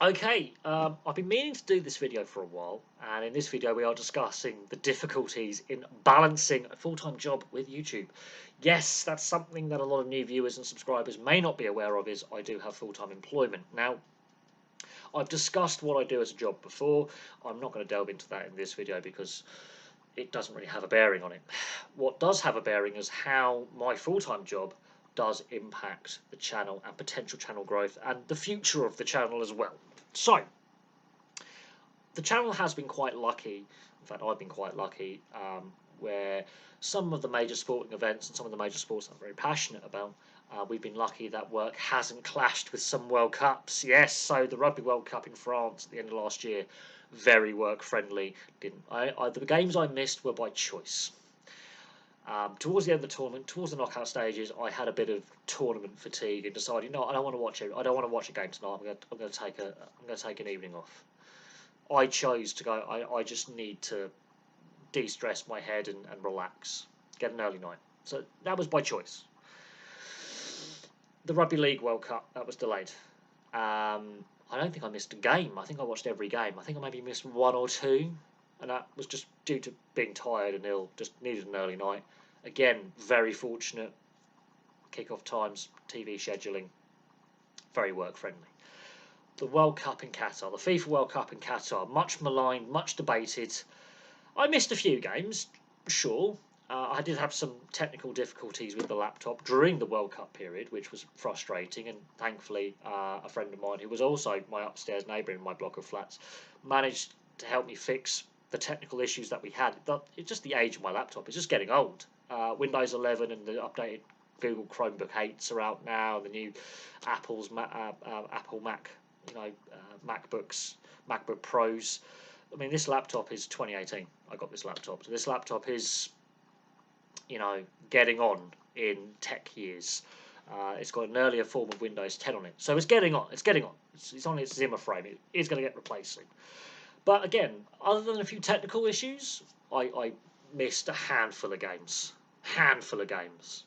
Okay, I've been meaning to do this video for a while, and in this video we are discussing the difficulties in balancing a full-time job with YouTube. Yes, that's something that a lot of new viewers and subscribers may not be aware of, is I do have full-time employment. Now, I've discussed what I do as a job before. I'm not going to delve into that in this video because it doesn't really have a bearing on it. What does have a bearing is how my full-time job does impact the channel and potential channel growth and the future of the channel as well. So, the channel has been quite lucky. In fact, I've been quite lucky, where some of the major sporting events and some of the major sports I'm very passionate about, we've been lucky that work hasn't clashed with some World Cups. Yes, so the Rugby World Cup in France at the end of last year, very work friendly. Didn't the games I missed were by choice. Towards the end of the tournament, towards the knockout stages, I had a bit of tournament fatigue and decided, no, I don't want to watch it. I don't want to watch a game tonight. I'm going to take an evening off. I chose to go. I just need to de-stress my head and relax, get an early night. So that was by choice. The Rugby League World Cup, that was delayed. I don't think I missed a game. I think I watched every game. I think I maybe missed one or two, and that was just due to being tired and ill. Just needed an early night. Again, very fortunate. Kick-off times, TV scheduling, very work friendly. The World Cup in Qatar, the FIFA World Cup in Qatar, much maligned, much debated. I missed a few games, sure. I did have some technical difficulties with the laptop during the World Cup period, which was frustrating, and thankfully a friend of mine, who was also my upstairs neighbour in my block of flats, managed to help me fix the technical issues that we had. It's just the age of my laptop. It's just getting old. Windows 11 and the updated Google Chromebook 8s are out now. The new Apple Mac, MacBooks, MacBook Pros. I mean, this laptop is 2018. I got this laptop. So this laptop is, getting on in tech years. It's got an earlier form of Windows 10 on it. So it's getting on. It's getting on. It's on its Zimmer frame. It is going to get replaced soon. But again, other than a few technical issues, I missed a handful of games. Handful of games.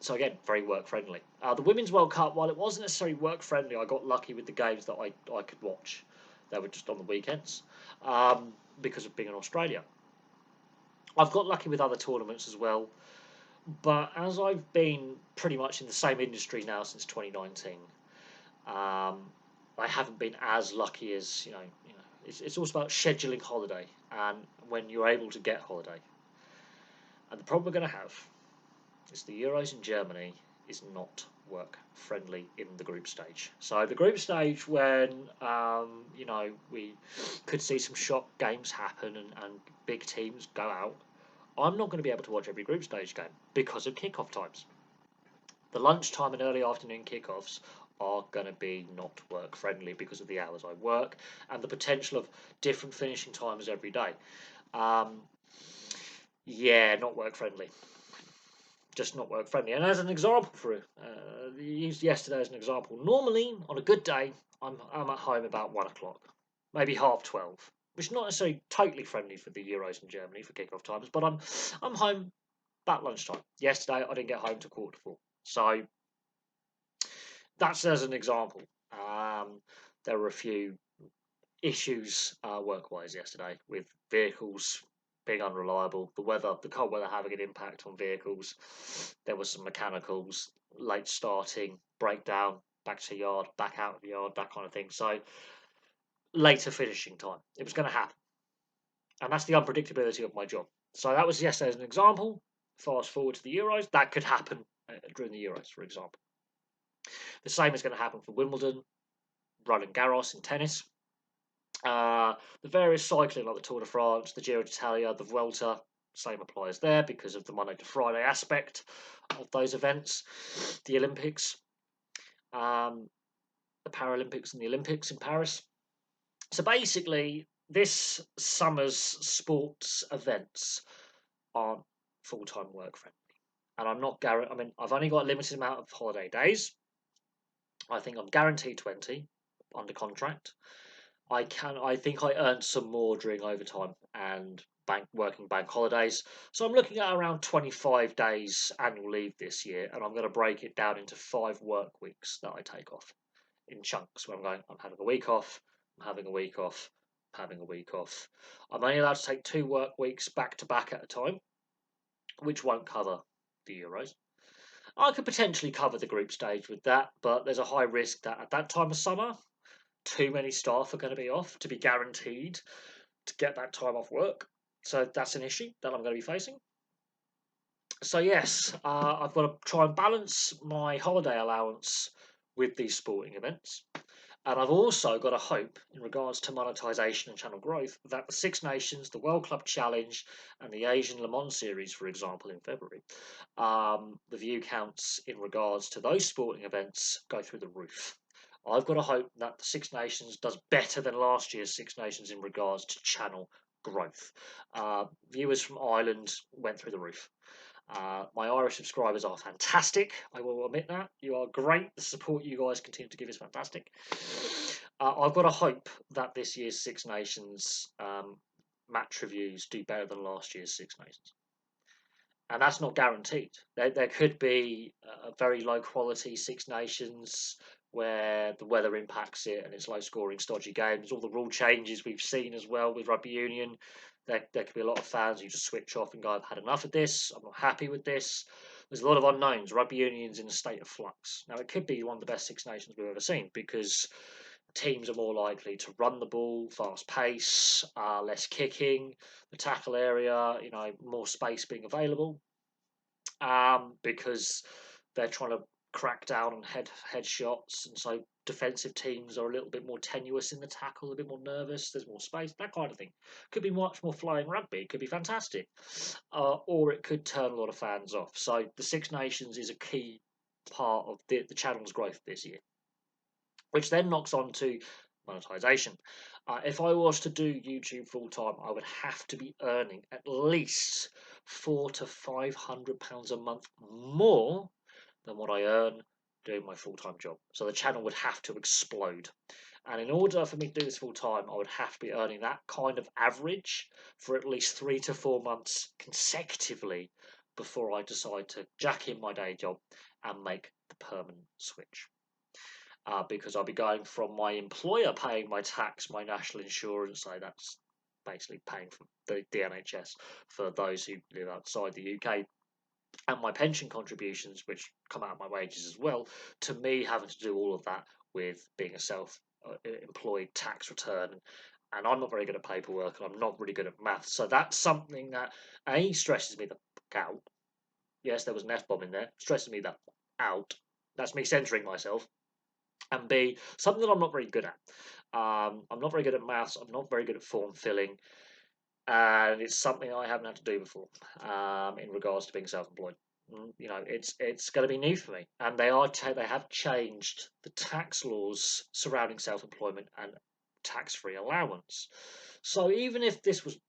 So again, very work friendly. The Women's World Cup, while it wasn't necessarily work friendly, I got lucky with the games that I could watch. They were just on the weekends, because of being in Australia. I've got lucky with other tournaments as well, but as I've been pretty much in the same industry now since 2019, I haven't been as lucky as It's also about scheduling holiday and when you're able to get holiday. And the problem we're going to have is the Euros in Germany is not work friendly in the group stage. So the group stage, when we could see some shock games happen and big teams go out, I'm not going to be able to watch every group stage game because of kickoff times. The lunchtime and early afternoon kickoffs are going to be not work friendly because of the hours I work and the potential of different finishing times every day. Not work friendly. Just not work friendly. And as an example used yesterday as an example. Normally, on a good day, I'm at home about 1 o'clock, maybe 12:30, which is not necessarily totally friendly for the Euros in Germany for kickoff times. But I'm home about lunchtime. Yesterday, I didn't get home till 3:45. So that's as an example. There were a few issues work-wise yesterday with vehicles being unreliable, the cold weather having an impact on vehicles. There was some mechanicals, late starting, breakdown, back to yard, back out of the yard, that kind of thing. So later finishing time. It was going to happen. And that's the unpredictability of my job. So that was yesterday as an example. Fast forward to the Euros, that could happen during the Euros, for example. The same is going to happen for Wimbledon, Roland Garros in tennis. The various cycling like the Tour de France, the Giro d'Italia, the Vuelta, same applies there because of the Monday to Friday aspect of those events. The Olympics, the Paralympics and the Olympics in Paris. So basically, this summer's sports events aren't full-time work friendly. And I'm not I've only got a limited amount of holiday days. I think I'm guaranteed 20 under contract. I think I earned some more during overtime and working bank holidays. So I'm looking at around 25 days annual leave this year, and I'm going to break it down into 5 work weeks that I take off. in chunks where I'm going, I'm having a week off, I'm having a week off, I'm having a week off. I'm only allowed to take 2 work weeks back to back at a time, which won't cover the Euros. I could potentially cover the group stage with that, but there's a high risk that at that time of summer, too many staff are going to be off to be guaranteed to get that time off work. So that's an issue that I'm going to be facing. So yes, I've got to try and balance my holiday allowance with these sporting events. And I've also got to hope, in regards to monetisation and channel growth, that the Six Nations, the World Club Challenge, and the Asian Le Mans Series, for example, in February, the view counts in regards to those sporting events go through the roof. I've got to hope that the Six Nations does better than last year's Six Nations in regards to channel growth. Viewers from Ireland went through the roof. My Irish subscribers are fantastic. I will admit that. You are great. The support you guys continue to give is fantastic. I've got to hope that this year's Six Nations match reviews do better than last year's Six Nations. And that's not guaranteed. There could be a very low quality Six Nations where the weather impacts it and it's low scoring, stodgy games. All the rule changes we've seen as well with rugby union. There could be a lot of fans who just switch off and go, I've had enough of this. I'm not happy with this. There's a lot of unknowns. Rugby union's in a state of flux. Now, it could be one of the best Six Nations we've ever seen because teams are more likely to run the ball, fast pace, less kicking, the tackle area, more space being available, because they're trying to crack down on head shots, and so defensive teams are a little bit more tenuous in the tackle, a bit more nervous. There's more space, that kind of thing. Could be much more flying rugby. It could be fantastic, or it could turn a lot of fans off. So the Six Nations is a key part of the channel's growth this year, which then knocks on to monetization. If I was to do YouTube full time, I would have to be earning at least £400 to £500 a month more than what I earn doing my full time job. So the channel would have to explode. And in order for me to do this full time, I would have to be earning that kind of average for at least 3 to 4 months consecutively before I decide to jack in my day job and make the permanent switch. Because I'll be going from my employer paying my tax, my national insurance, so that's basically paying for the NHS for those who live outside the UK, and my pension contributions, which come out of my wages as well, to me having to do all of that with being a self-employed tax return. And I'm not very good at paperwork, and I'm not really good at maths, so that's something that A, stresses me the fuck out. Yes, there was an F-bomb in there, stresses me the out. That's me censoring myself. And B, something that I'm not very good at. I'm not very good at maths. I'm not very good at form filling, and it's something I haven't had to do before in regards to being self-employed. It's going to be new for me, and they have changed the tax laws surrounding self-employment and tax-free allowance. So even if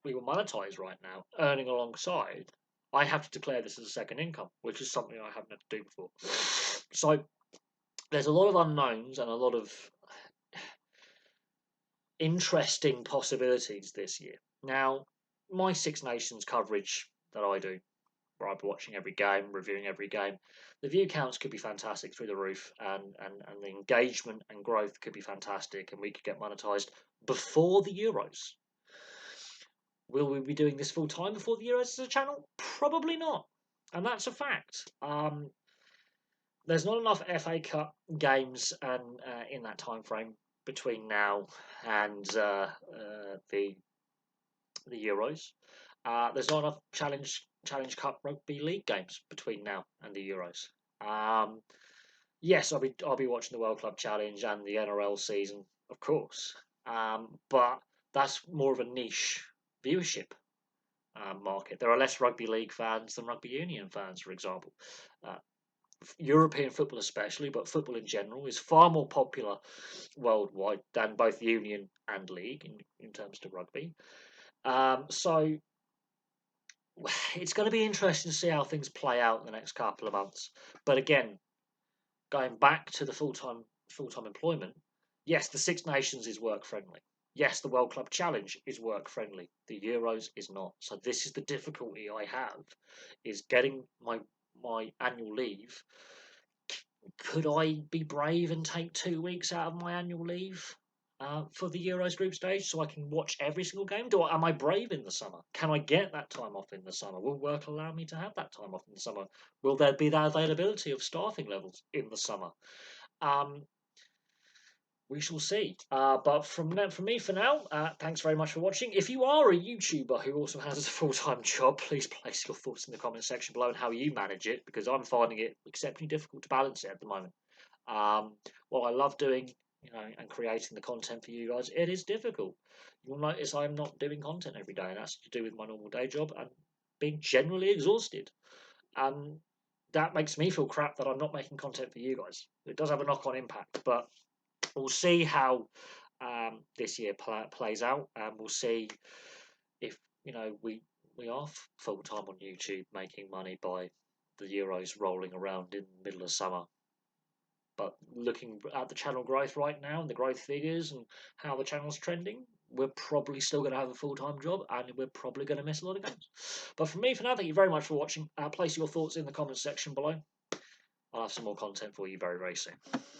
we were monetized right now, earning alongside, I have to declare this as a second income, which is something I haven't had to do before. So there's a lot of unknowns and a lot of interesting possibilities this year. Now, my Six Nations coverage that I do, where I'll be watching every game, reviewing every game, the view counts could be fantastic through the roof, and the engagement and growth could be fantastic, and we could get monetized before the Euros. Will we be doing this full time before the Euros as a channel? Probably not, and that's a fact. There's not enough FA Cup games and in that time frame between now and the Euros. There's not enough Challenge Cup Rugby League games between now and the Euros. Yes, I'll be watching the World Club Challenge and the NRL season, of course. But that's more of a niche viewership market. There are less rugby league fans than rugby union fans, for example. European football especially, but football in general, is far more popular worldwide than both union and league in terms of rugby. So it's going to be interesting to see how things play out in the next couple of months. But again, going back to the full-time employment, yes, the Six Nations is work friendly. Yes, the World Club Challenge is work friendly. The Euros is not. So this is the difficulty I have, is getting my annual leave Could I be brave and take 2 weeks out of my annual leave for the Euros group stage so I can watch every single game? Am I brave in the summer? Can I get that time off in the summer? Will work allow me to have that time off in the summer? Will there be that availability of staffing levels in the summer? Um, we shall see. But from me for now, thanks very much for watching. If you are a YouTuber who also has a full-time job, please place your thoughts in the comment section below and how you manage it, because I'm finding it exceptionally difficult to balance it at the moment. While I love doing, and creating the content for you guys, it is difficult. You'll notice I'm not doing content every day, and that's to do with my normal day job and being generally exhausted. And that makes me feel crap that I'm not making content for you guys. It does have a knock-on impact, but we'll see how this year plays out, and we'll see if we are full time on YouTube making money by the Euros rolling around in the middle of summer. But looking at the channel growth right now and the growth figures and how the channel's trending, we're probably still going to have a full-time job, and we're probably going to miss a lot of games. But from me for now, thank you very much for watching. Place your thoughts in the comments section below. I'll have some more content for you very, very soon.